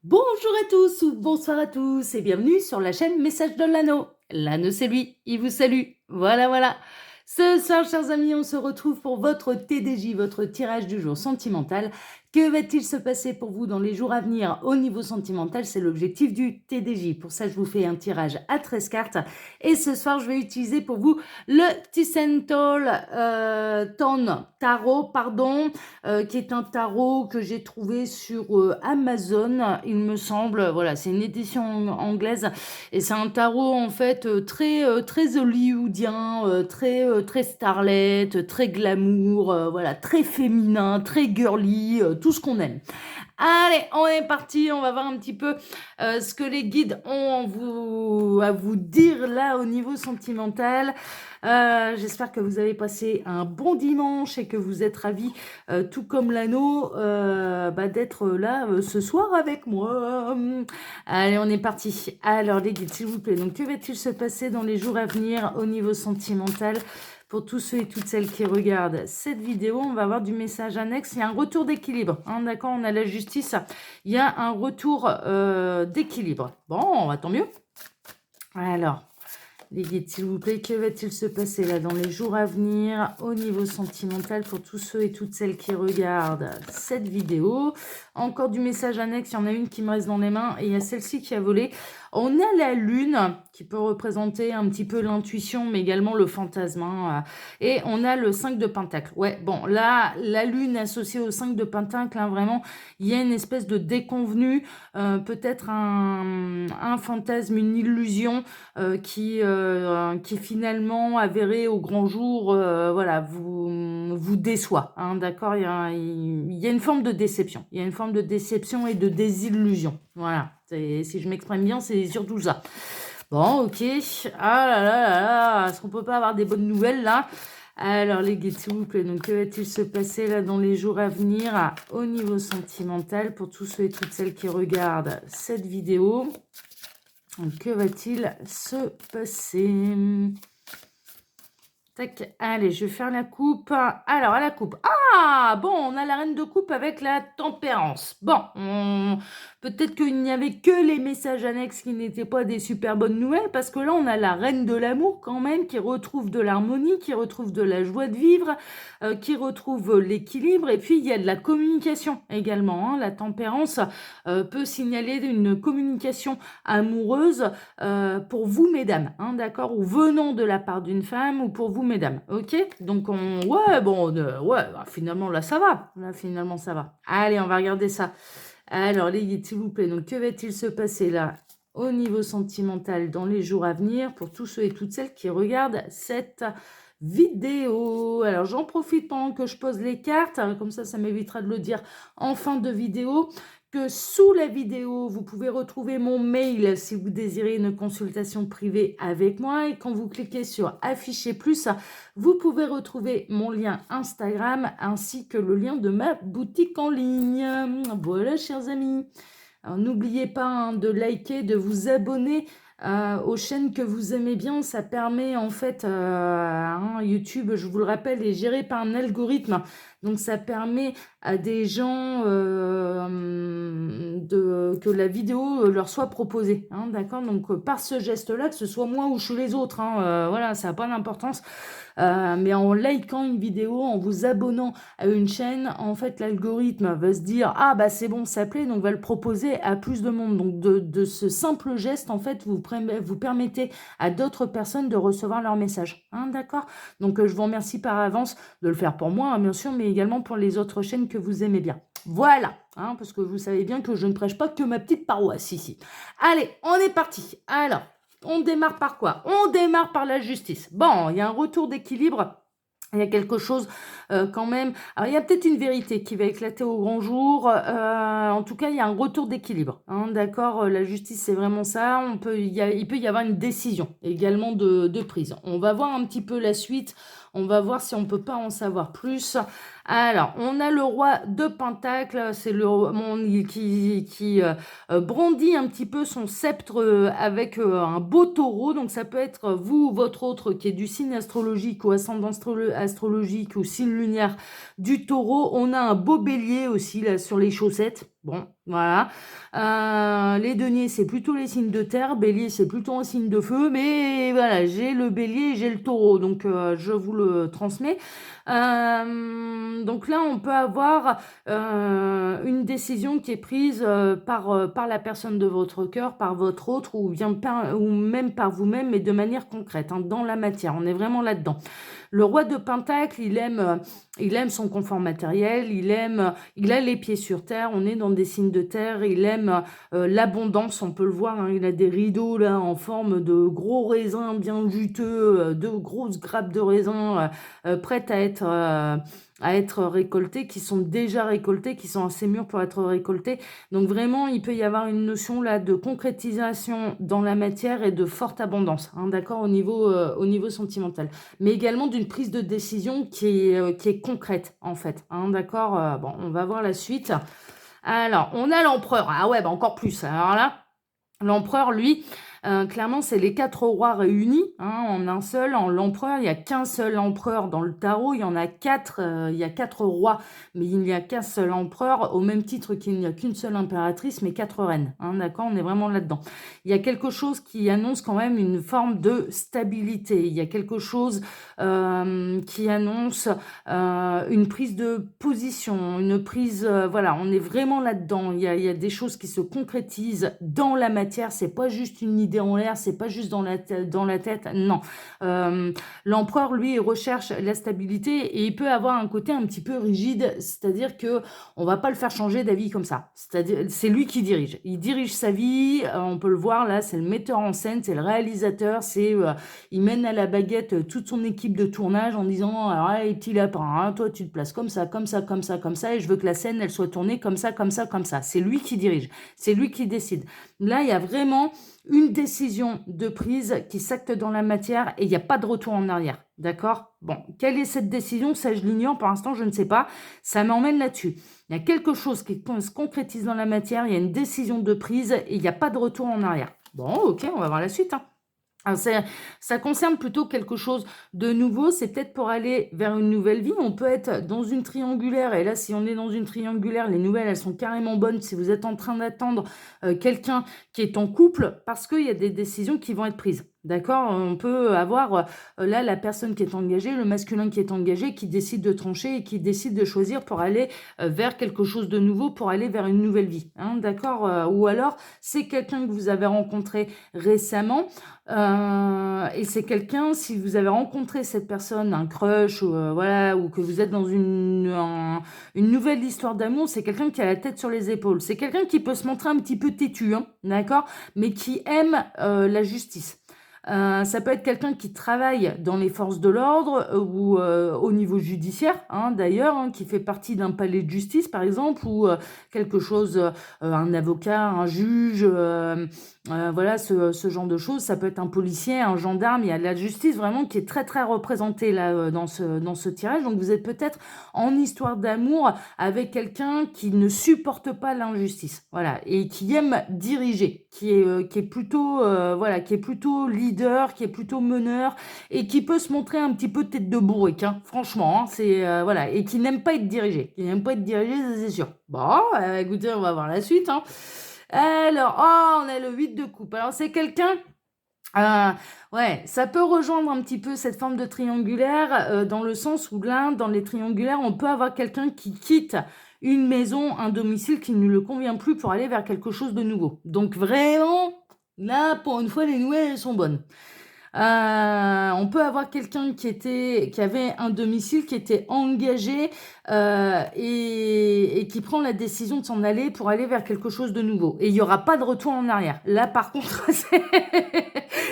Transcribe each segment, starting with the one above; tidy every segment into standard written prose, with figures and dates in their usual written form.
Bonjour à tous ou bonsoir à tous et bienvenue sur la chaîne Message de l'Anneau. L'Anneau c'est lui, il vous salue. Voilà, voilà. Ce soir, chers amis, on se retrouve pour votre TDJ, votre tirage du jour sentimental. Que va-t-il se passer pour vous dans les jours à venir au niveau sentimental? C'est l'objectif du TDJ. Pour ça, je vous fais un tirage à 13 cartes. Et ce soir, je vais utiliser pour vous le Tissental Ton Tarot, qui est un tarot que j'ai trouvé sur Amazon, il me semble. Voilà, c'est une édition anglaise et c'est un tarot en fait très hollywoodien, très starlet, très glamour, voilà, très féminin, très girly, tout ce qu'on aime. Allez, on est parti, on va voir un petit peu ce que les guides ont à vous dire là au niveau sentimental. J'espère que vous avez passé un bon dimanche et que vous êtes ravis, tout comme l'anneau, d'être là ce soir avec moi. Allez, on est parti. Alors les guides, s'il vous plaît, donc que va-t-il se passer dans les jours à venir au niveau sentimental? Pour tous ceux et toutes celles qui regardent cette vidéo, on va avoir du message annexe. Il y a un retour d'équilibre. Hein, d'accord, on a la justice. Il y a un retour d'équilibre. Bon, tant mieux. Alors, les guides, s'il vous plaît, que va-t-il se passer là dans les jours à venir au niveau sentimental pour tous ceux et toutes celles qui regardent cette vidéo? Encore du message annexe. Il y en a une qui me reste dans les mains et il y a celle-ci qui a volé. On a la lune qui peut représenter un petit peu l'intuition, mais également le fantasme. Hein, et on a le 5 de pentacle. Ouais, bon, là, la lune associée au 5 de pentacle, hein, vraiment, il y a une espèce de déconvenu, peut-être un fantasme, une illusion qui finalement, avéré au grand jour, voilà, vous déçoit. Hein, d'accord, il y a une forme de déception. Il y a une forme de déception et de désillusion. Voilà. Si je m'exprime bien, c'est surtout ça. Bon, ok. Ah là là là là, est-ce qu'on peut pas avoir des bonnes nouvelles là? Alors les guides, s'il vous plaît, donc que va-t-il se passer là dans les jours à venir au niveau sentimental pour tous ceux et toutes celles qui regardent cette vidéo? Donc, que va-t-il se passer? Tac, allez, je vais faire la coupe. Alors, à la coupe. Ah, bon, on a la reine de coupe avec la tempérance. Bon, peut-être qu'il n'y avait que les messages annexes qui n'étaient pas des super bonnes nouvelles, parce que là, on a la reine de l'amour quand même, qui retrouve de l'harmonie, qui retrouve de la joie de vivre, qui retrouve l'équilibre, et puis il y a de la communication également. Hein. La tempérance peut signaler une communication amoureuse pour vous, mesdames, hein, d'accord, ou venant de la part d'une femme, ou pour vous, mesdames, ok? Donc, finalement, là, ça va. Là, finalement, ça va. Allez, on va regarder ça. Alors, les guides, s'il vous plaît, donc, que va-t-il se passer là, au niveau sentimental, dans les jours à venir, pour tous ceux et toutes celles qui regardent cette vidéo? Alors, j'en profite pendant que je pose les cartes, comme ça m'évitera de le dire en fin de vidéo, que sous la vidéo, vous pouvez retrouver mon mail si vous désirez une consultation privée avec moi. Et quand vous cliquez sur Afficher plus, vous pouvez retrouver mon lien Instagram ainsi que le lien de ma boutique en ligne. Voilà, chers amis. Alors, n'oubliez pas hein, de liker, de vous abonner aux chaînes que vous aimez bien. Ça permet en fait, YouTube, je vous le rappelle, est géré par un algorithme. Donc ça permet à des gens que la vidéo leur soit proposée. Hein, d'accord. Donc par ce geste-là, que ce soit moi ou chez les autres, hein, voilà, ça n'a pas d'importance. Mais en likant une vidéo, en vous abonnant à une chaîne, en fait, l'algorithme va se dire « Ah, bah c'est bon, ça plaît », donc va le proposer à plus de monde. Donc, de ce simple geste, en fait, vous permettez à d'autres personnes de recevoir leur message. Hein, d'accord? Donc, je vous remercie par avance de le faire pour moi, hein, bien sûr, mais également pour les autres chaînes que vous aimez bien. Voilà, hein, parce que vous savez bien que je ne prêche pas que ma petite paroisse ici. Allez, on est parti. Alors, on démarre par quoi? On démarre par la justice. Bon, il y a un retour d'équilibre. Il y a quelque chose quand même. Alors, il y a peut-être une vérité qui va éclater au grand jour. En tout cas, il y a un retour d'équilibre. Hein, d'accord, la justice, c'est vraiment ça. Il peut y avoir une décision également de prise. On va voir un petit peu la suite. On va voir si on peut pas en savoir plus. Alors, on a le roi de Pentacle. C'est le qui brandit un petit peu son sceptre avec un beau taureau. Donc, ça peut être vous ou votre autre qui est du signe astrologique ou ascendant astrologique ou signe lunaire du taureau. On a un beau bélier aussi là sur les chaussettes. Bon, voilà. Les deniers, c'est plutôt les signes de terre. Bélier, c'est plutôt un signe de feu. Mais voilà, j'ai le bélier et j'ai le taureau. Donc, je vous le transmets. Donc là, on peut avoir une décision qui est prise par la personne de votre cœur, par votre autre, ou même par vous-même, mais de manière concrète, hein, dans la matière. On est vraiment là-dedans. Le roi de Pentacle, il aime son confort matériel, il a les pieds sur terre, on est dans des signes de terre, il aime l'abondance, on peut le voir, hein, il a des rideaux là en forme de gros raisins bien juteux, de grosses grappes de raisins prêtes à être récoltées, qui sont déjà récoltées, qui sont assez mûres pour être récoltées. Donc vraiment, il peut y avoir une notion là de concrétisation dans la matière et de forte abondance, hein, d'accord, au niveau sentimental. Mais également d'une prise de décision qui est concrète, en fait, hein, d'accord. Bon, on va voir la suite. Alors, on a l'empereur. Ah ouais, bah encore plus. Alors là, l'empereur, lui, clairement, c'est les 4 rois réunis, hein, en un seul. En l'empereur, il n'y a qu'un seul empereur dans le tarot. Il y en a 4, il y a 4 rois, mais il n'y a qu'un seul empereur, au même titre qu'il n'y a qu'une seule impératrice, mais 4 reines. Hein, d'accord, on est vraiment là-dedans. Il y a quelque chose qui annonce quand même une forme de stabilité. Il y a quelque chose qui annonce une prise de position, une prise... voilà, on est vraiment là-dedans. Il y a des choses qui se concrétisent dans la matière. C'est pas juste une idée en l'air, c'est pas juste dans la tête, non. L'empereur, lui, il recherche la stabilité et il peut avoir un côté un petit peu rigide, c'est-à-dire que on va pas le faire changer d'avis comme ça. C'est-à-dire, c'est lui qui dirige. Il dirige sa vie, on peut le voir là, c'est le metteur en scène, c'est le réalisateur, il mène à la baguette toute son équipe de tournage en disant, alors là, les petits lapins, hein, toi tu te places comme ça, comme ça, comme ça, comme ça, et je veux que la scène, elle soit tournée comme ça, comme ça, comme ça. C'est lui qui dirige, c'est lui qui décide. Là, il y a vraiment une décision de prise qui s'acte dans la matière et il n'y a pas de retour en arrière. D'accord? Bon, quelle est cette décision? Ça, je l'ignore. Pour l'instant, je ne sais pas. Ça m'emmène là-dessus. Il y a quelque chose qui se concrétise dans la matière. Il y a une décision de prise et il n'y a pas de retour en arrière. Bon, ok, on va voir la suite, hein. Alors, ça concerne plutôt quelque chose de nouveau, c'est peut-être pour aller vers une nouvelle vie. On peut être dans une triangulaire, et là, si on est dans une triangulaire, les nouvelles, elles sont carrément bonnes si vous êtes en train d'attendre quelqu'un qui est en couple, parce qu'il y a des décisions qui vont être prises. D'accord? On peut avoir là la personne qui est engagée, le masculin qui est engagé, qui décide de trancher et qui décide de choisir pour aller vers quelque chose de nouveau, pour aller vers une nouvelle vie. Hein, d'accord? Ou alors, c'est quelqu'un que vous avez rencontré récemment. Et c'est quelqu'un, si vous avez rencontré cette personne, un crush, voilà, ou que vous êtes dans une nouvelle histoire d'amour, c'est quelqu'un qui a la tête sur les épaules. C'est quelqu'un qui peut se montrer un petit peu têtu, hein, d'accord, mais qui aime la justice. Ça peut être quelqu'un qui travaille dans les forces de l'ordre ou au niveau judiciaire, hein, d'ailleurs, hein, qui fait partie d'un palais de justice, par exemple, ou quelque chose, un avocat, un juge, voilà, ce genre de choses. Ça peut être un policier, un gendarme. Il y a de la justice vraiment qui est très, très représentée là, dans ce tirage. Donc, vous êtes peut-être en histoire d'amour avec quelqu'un qui ne supporte pas l'injustice, voilà, et qui aime diriger, qui est plutôt, voilà, qui est plutôt leader, qui est plutôt meneur, et qui peut se montrer un petit peu tête de bourrique, hein, franchement, hein, c'est, voilà, et qui n'aime pas être dirigé. Qui n'aime pas être dirigé, ça, c'est sûr. Bon, écoutez, on va voir la suite, hein. Alors, oh, on a le 8 de coupe. Alors, c'est quelqu'un... ouais, ça peut rejoindre un petit peu cette forme de triangulaire dans le sens où là, dans les triangulaires, on peut avoir quelqu'un qui quitte une maison, un domicile qui ne lui convient plus pour aller vers quelque chose de nouveau. Donc vraiment, là, pour une fois, les nouvelles, elles sont bonnes. On peut avoir quelqu'un qui avait un domicile, qui était engagé et qui prend la décision de s'en aller pour aller vers quelque chose de nouveau. Et il n'y aura pas de retour en arrière. Là, par contre,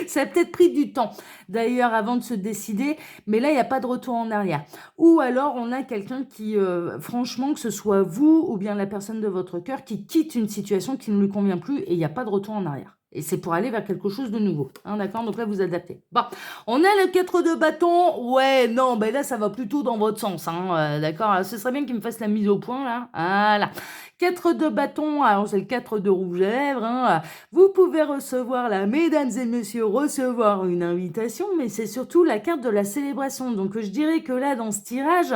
ça a peut-être pris du temps, d'ailleurs, avant de se décider, mais là, il n'y a pas de retour en arrière. Ou alors, on a quelqu'un qui, franchement, que ce soit vous ou bien la personne de votre cœur, qui quitte une situation qui ne lui convient plus et il n'y a pas de retour en arrière. Et c'est pour aller vers quelque chose de nouveau. Hein, d'accord? Donc là, vous adaptez. Bon, on a le 4 de bâton. Ouais, non, ben là, ça va plutôt dans votre sens. Hein, d'accord? Alors, ce serait bien qu'il me fasse la mise au point, là. Voilà. 4 de bâton, alors c'est le 4 de rouge à lèvres, hein. Vous pouvez recevoir là, mesdames et messieurs, recevoir une invitation, mais c'est surtout la carte de la célébration. Donc je dirais que là, dans ce tirage,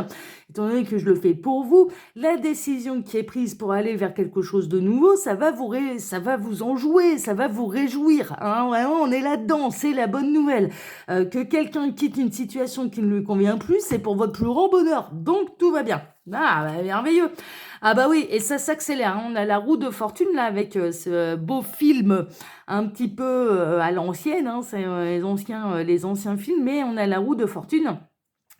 étant donné que je le fais pour vous, la décision qui est prise pour aller vers quelque chose de nouveau, ça va vous enjouer, ça va vous réjouir, hein. Vraiment, on est là-dedans, c'est la bonne nouvelle. Que quelqu'un quitte une situation qui ne lui convient plus, c'est pour votre plus grand bonheur. Donc tout va bien. Ah, bah, merveilleux. Ah bah oui, et ça s'accélère, hein. On a la roue de fortune là avec ce beau film un petit peu à l'ancienne, hein. C'est les anciens films, mais on a la roue de fortune.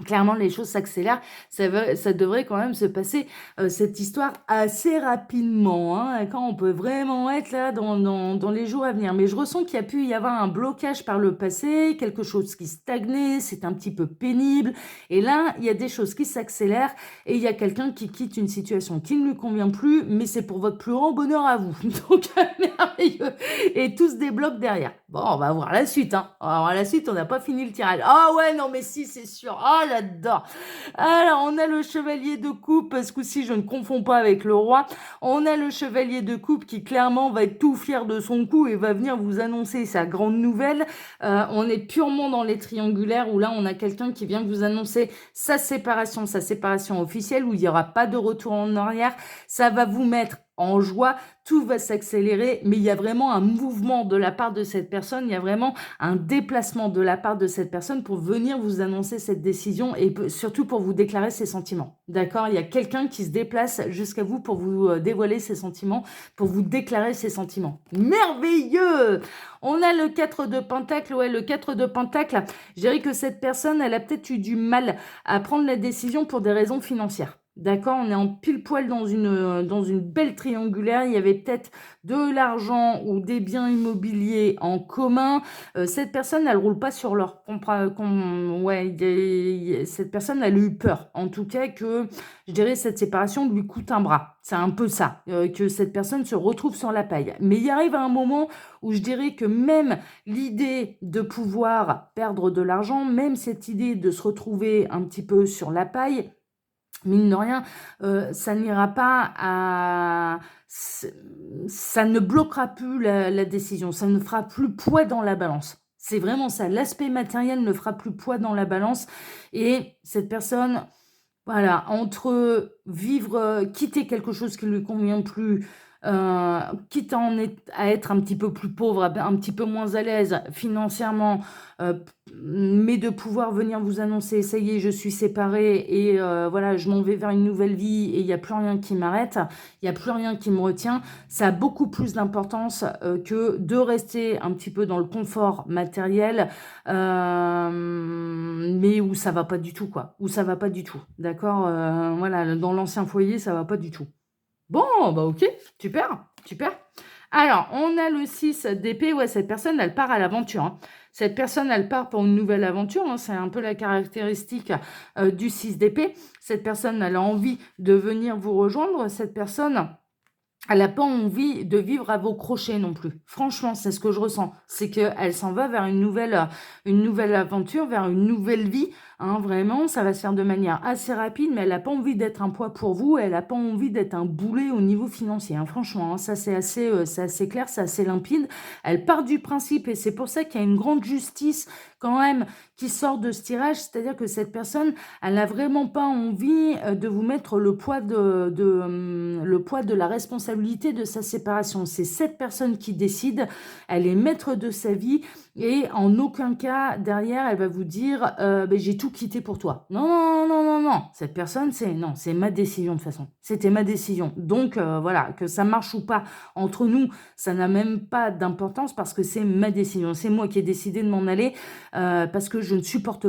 Clairement, les choses s'accélèrent. Ça devrait quand même se passer, cette histoire assez rapidement, hein, quand on peut vraiment être là dans les jours à venir. Mais je ressens qu'il y a pu y avoir un blocage par le passé, quelque chose qui stagnait, c'est un petit peu pénible. Et là, il y a des choses qui s'accélèrent et il y a quelqu'un qui quitte une situation qui ne lui convient plus, mais c'est pour votre plus grand bonheur à vous. Donc, merveilleux. Et tout se débloque derrière. Bon, on va voir la suite, hein. Alors, la suite, on n'a pas fini le tirage. Ah ouais, non, mais si, c'est sûr. Ah, j'adore. Alors, on a le chevalier de coupe, parce que si je ne confonds pas avec le roi, on a le chevalier de coupe qui clairement va être tout fier de son coup et va venir vous annoncer sa grande nouvelle. On est purement dans les triangulaires où là, on a quelqu'un qui vient vous annoncer sa séparation officielle, où il n'y aura pas de retour en arrière. Ça va vous mettre en joie, tout va s'accélérer, mais il y a vraiment un mouvement de la part de cette personne, il y a vraiment un déplacement de la part de cette personne pour venir vous annoncer cette décision et surtout pour vous déclarer ses sentiments. D'accord? Il y a quelqu'un qui se déplace jusqu'à vous pour vous dévoiler ses sentiments, pour vous déclarer ses sentiments. Merveilleux! On a le 4 de Pentacle, ouais, le 4 de Pentacle, je dirais que cette personne, elle a peut-être eu du mal à prendre la décision pour des raisons financières. D'accord, on est en pile poil dans une belle triangulaire. Il y avait peut-être de l'argent ou des biens immobiliers en commun. Cette personne, elle roule pas sur l'or. Ouais, cette personne, elle a eu peur. En tout cas, que je dirais cette séparation lui coûte un bras. C'est un peu ça, que cette personne se retrouve sur la paille. Mais il arrive à un moment où je dirais que même l'idée de pouvoir perdre de l'argent, même cette idée de se retrouver un petit peu sur la paille, mine de rien, ça n'ira pas à... Ça ne bloquera plus la décision, ça ne fera plus poids dans la balance. C'est vraiment ça, l'aspect matériel ne fera plus poids dans la balance. Et cette personne, voilà, entre vivre, quitter quelque chose qui ne lui convient plus, quitte à être un petit peu plus pauvre, un petit peu moins à l'aise financièrement, euh, mais de pouvoir venir vous annoncer, ça y est, je suis séparée et voilà, je m'en vais vers une nouvelle vie et il n'y a plus rien qui m'arrête, il n'y a plus rien qui me retient, ça a beaucoup plus d'importance que de rester un petit peu dans le confort matériel, mais où ça va pas du tout, quoi, où ça va pas du tout, d'accord, voilà, dans l'ancien foyer, ça va pas du tout. Bon, bah ok, super, super. Alors, on a le 6 d'épée. Ouais, cette personne, elle part à l'aventure, hein. Cette personne, elle part pour une nouvelle aventure, hein. C'est un peu la caractéristique du 6 d'épée. Cette personne, elle a envie de venir vous rejoindre. Cette personne, elle n'a pas envie de vivre à vos crochets non plus. Franchement, c'est ce que je ressens. C'est qu'elle s'en va vers une nouvelle aventure, vers une nouvelle vie. Hein, vraiment, ça va se faire de manière assez rapide, mais elle n'a pas envie d'être un poids pour vous. Elle n'a pas envie d'être un boulet au niveau financier. Hein, franchement, hein, ça c'est assez clair, c'est assez limpide. Elle part du principe, et c'est pour ça qu'il y a une grande justice quand même qui sort de ce tirage. C'est-à-dire que cette personne, elle n'a vraiment pas envie de vous mettre le poids le poids de la responsabilité de sa séparation. C'est cette personne qui décide. Elle est maître de sa vie. Et en aucun cas, derrière, elle va vous dire ben, j'ai tout quitté pour toi. Non, non, non, non, non. Cette personne, c'est ma décision de toute façon. C'était ma décision. Donc, voilà, que ça marche ou pas entre nous, ça n'a même pas d'importance parce que c'est ma décision. C'est moi qui ai décidé de m'en aller parce que je ne supporte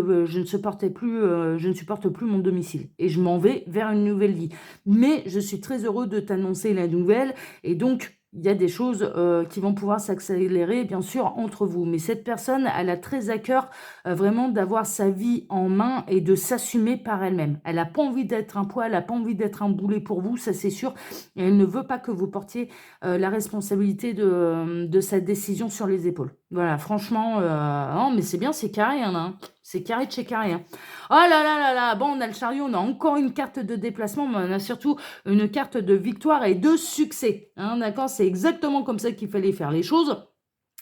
plus mon domicile. Et je m'en vais vers une nouvelle vie. Mais je suis très heureux de t'annoncer la nouvelle. Et donc, il y a des choses qui vont pouvoir s'accélérer, bien sûr, entre vous. Mais cette personne, elle a très à cœur vraiment d'avoir sa vie en main et de s'assumer par elle-même. Elle n'a pas envie d'être un poids, elle n'a pas envie d'être un boulet pour vous, ça c'est sûr. Et elle ne veut pas que vous portiez la responsabilité de sa décision sur les épaules. Voilà, franchement, non, mais c'est bien, c'est carré, hein. C'est carré de chez carré, hein. Oh là là là là! Bon, on a le chariot, on a encore une carte de déplacement, mais on a surtout une carte de victoire et de succès, hein, d'accord? C'est exactement comme ça qu'il fallait faire les choses.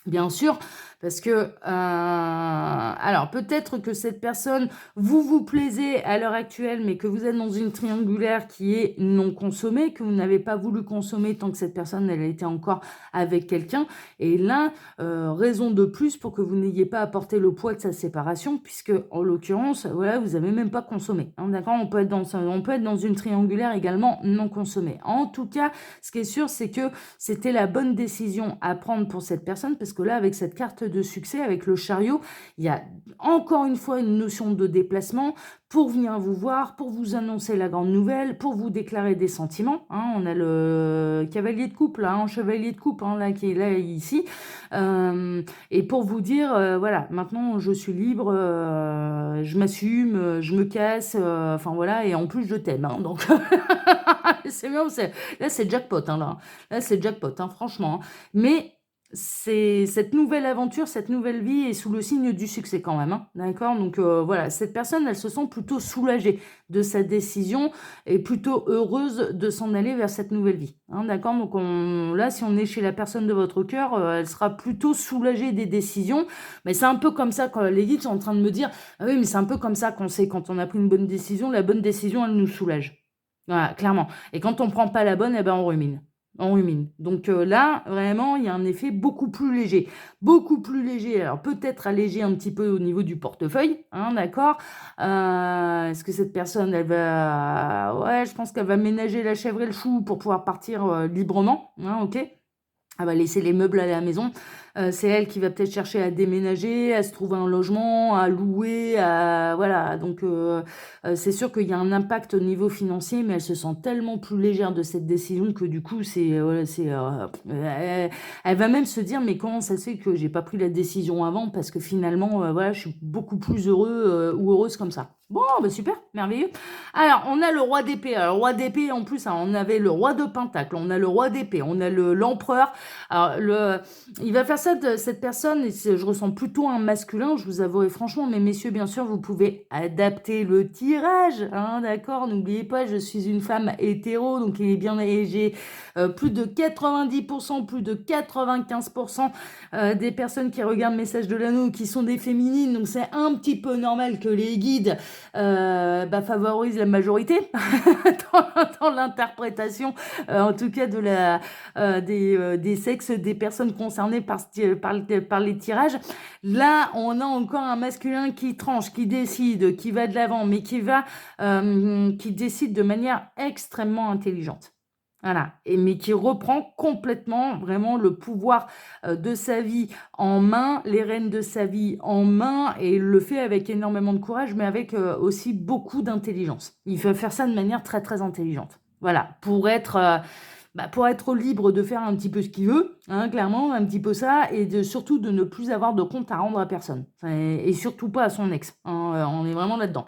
Bien sûr, parce que, alors peut-être que cette personne, vous plaisez à l'heure actuelle, mais que vous êtes dans une triangulaire qui est non consommée, que vous n'avez pas voulu consommer tant que cette personne, elle était encore avec quelqu'un. Et là, raison de plus pour que vous n'ayez pas à porter le poids de sa séparation, puisque en l'occurrence, voilà, vous avez même pas consommé, hein, d'accord? On peut être dans une triangulaire également non consommée. En tout cas, ce qui est sûr, c'est que c'était la bonne décision à prendre pour cette personne, parce que là, avec cette carte de succès, avec le chariot, il y a encore une fois une notion de déplacement pour venir vous voir, pour vous annoncer la grande nouvelle, pour vous déclarer des sentiments, hein. On a le cavalier de coupe, là, chevalier de coupe, hein, là, qui est là, ici, et pour vous dire, voilà, maintenant, je suis libre, je m'assume, je me casse, enfin, voilà, et en plus, je t'aime, hein, donc c'est bien, là, c'est jackpot, hein, là. Là, c'est jackpot, hein, franchement, hein. Mais c'est cette nouvelle aventure, cette nouvelle vie est sous le signe du succès quand même, hein, d'accord? Donc voilà, cette personne, elle se sent plutôt soulagée de sa décision et plutôt heureuse de s'en aller vers cette nouvelle vie, hein, d'accord? Donc là, si on est chez la personne de votre cœur, elle sera plutôt soulagée des décisions. Mais c'est un peu comme ça quand les guides sont en train de me dire, ah oui, mais c'est un peu comme ça qu'on sait quand on a pris une bonne décision, la bonne décision, elle nous soulage. Voilà, clairement. Et quand on prend pas la bonne, eh ben on rumine. On rumine. Donc là, vraiment, il y a un effet beaucoup plus léger. Beaucoup plus léger. Alors peut-être allégé un petit peu au niveau du portefeuille, hein, d'accord? Est-ce que cette personne, elle va... Ouais, je pense qu'elle va ménager la chèvre et le chou pour pouvoir partir librement, hein, ok? Elle va laisser les meubles à la maison. C'est elle qui va peut-être chercher à déménager, à se trouver un logement, à louer, à voilà. Donc c'est sûr qu'il y a un impact au niveau financier, mais elle se sent tellement plus légère de cette décision que du coup elle va même se dire mais comment ça se fait que j'ai pas pris la décision avant parce que finalement voilà, je suis beaucoup plus heureux ou heureuse comme ça. Bon, bah super, merveilleux. Alors, on a le roi d'épée. Alors, le roi d'épée, en plus, hein, on avait le roi de pentacle, on a le roi d'épée, on a l'empereur. Alors, il va faire ça de cette personne, et je ressens plutôt un masculin, je vous avouerai franchement, mais messieurs, bien sûr, vous pouvez adapter le tirage, hein, d'accord? N'oubliez pas, je suis une femme hétéro, donc il est bien, et j'ai plus de 90%, plus de 95% des personnes qui regardent Message de l'Anneau qui sont des féminines, donc c'est un petit peu normal que les guides favorisent la majorité dans l'interprétation, en tout cas de des sexes des personnes concernées par les tirages. Là, on a encore un masculin qui tranche, qui décide, qui va de l'avant, mais qui décide de manière extrêmement intelligente. Voilà, mais qui reprend complètement vraiment le pouvoir de sa vie en main, les rênes de sa vie en main, et le fait avec énormément de courage, mais avec aussi beaucoup d'intelligence. Il faut faire ça de manière très très intelligente. Voilà, pour être libre de faire un petit peu ce qu'il veut, hein, clairement, un petit peu ça, et surtout de ne plus avoir de compte à rendre à personne. Et surtout pas à son ex, hein, on est vraiment là-dedans.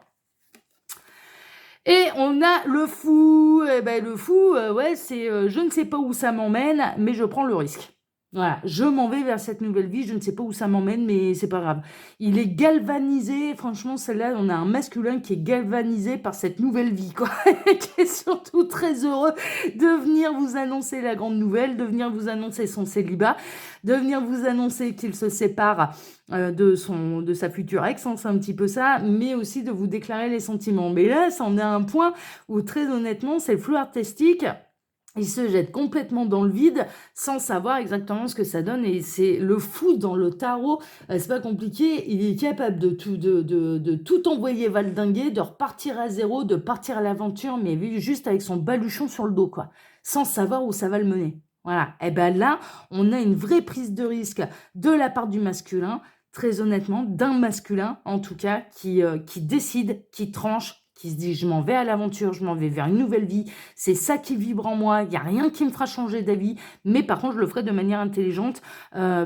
Et on a le fou. Eh ben, le fou, ouais, c'est je ne sais pas où ça m'emmène, mais je prends le risque. Voilà, je m'en vais vers cette nouvelle vie, je ne sais pas où ça m'emmène, mais c'est pas grave. Il est galvanisé, franchement, celle-là, on a un masculin qui est galvanisé par cette nouvelle vie, quoi, qui est surtout très heureux de venir vous annoncer la grande nouvelle, de venir vous annoncer son célibat, de venir vous annoncer qu'il se sépare de sa future ex, hein, c'est un petit peu ça, mais aussi de vous déclarer les sentiments. Mais là, ça en est un point où, très honnêtement, c'est le flou artistique. Il se jette complètement dans le vide sans savoir exactement ce que ça donne, et c'est le fou dans le tarot, c'est pas compliqué, il est capable de tout envoyer valdinguer, de repartir à zéro, de partir à l'aventure, mais juste avec son baluchon sur le dos, quoi, sans savoir où ça va le mener. Voilà, et ben là, on a une vraie prise de risque de la part du masculin, très honnêtement, d'un masculin en tout cas, qui décide, qui tranche, qui se dit je m'en vais à l'aventure, je m'en vais vers une nouvelle vie, c'est ça qui vibre en moi, il n'y a rien qui me fera changer d'avis, mais par contre je le ferai de manière intelligente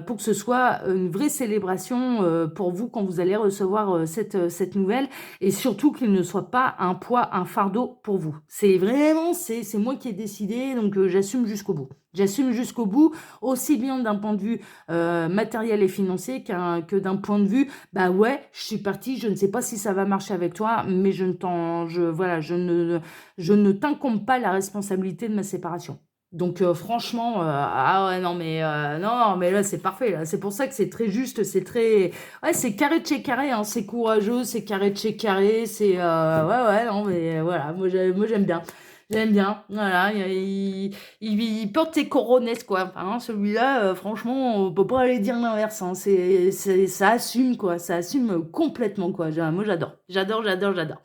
pour que ce soit une vraie célébration pour vous quand vous allez recevoir cette nouvelle, et surtout qu'il ne soit pas un poids, un fardeau pour vous. C'est vraiment, c'est moi qui ai décidé, donc j'assume jusqu'au bout. J'assume jusqu'au bout, aussi bien d'un point de vue matériel et financier que d'un point de vue, bah ouais, je suis partie, je ne sais pas si ça va marcher avec toi, mais voilà, je ne t'incombe pas la responsabilité de ma séparation. Donc franchement, ah ouais, non, mais non, mais là, c'est parfait. Là. C'est pour ça que c'est très juste, c'est très... Ouais, c'est carré de chez carré, hein, c'est courageux, c'est carré de chez carré, c'est... ouais, ouais, non, mais voilà, moi j'aime bien. J'aime bien, voilà, il porte ses coronesses, quoi. Enfin, hein, celui-là, franchement, on peut pas aller dire l'inverse, hein. Ça assume, quoi. Ça assume complètement, quoi. Moi, j'adore. J'adore, j'adore, j'adore.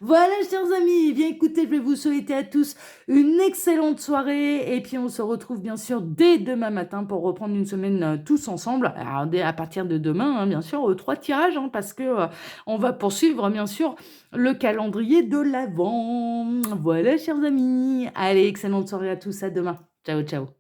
Voilà, chers amis, eh bien écoutez, je vais vous souhaiter à tous une excellente soirée et puis on se retrouve bien sûr dès demain matin pour reprendre une semaine tous ensemble. Alors, dès à partir de demain, hein, bien sûr, 3 tirages, hein, parce que on va poursuivre bien sûr le calendrier de l'Avent. Voilà, chers amis. Allez, excellente soirée à tous, à demain. Ciao, ciao.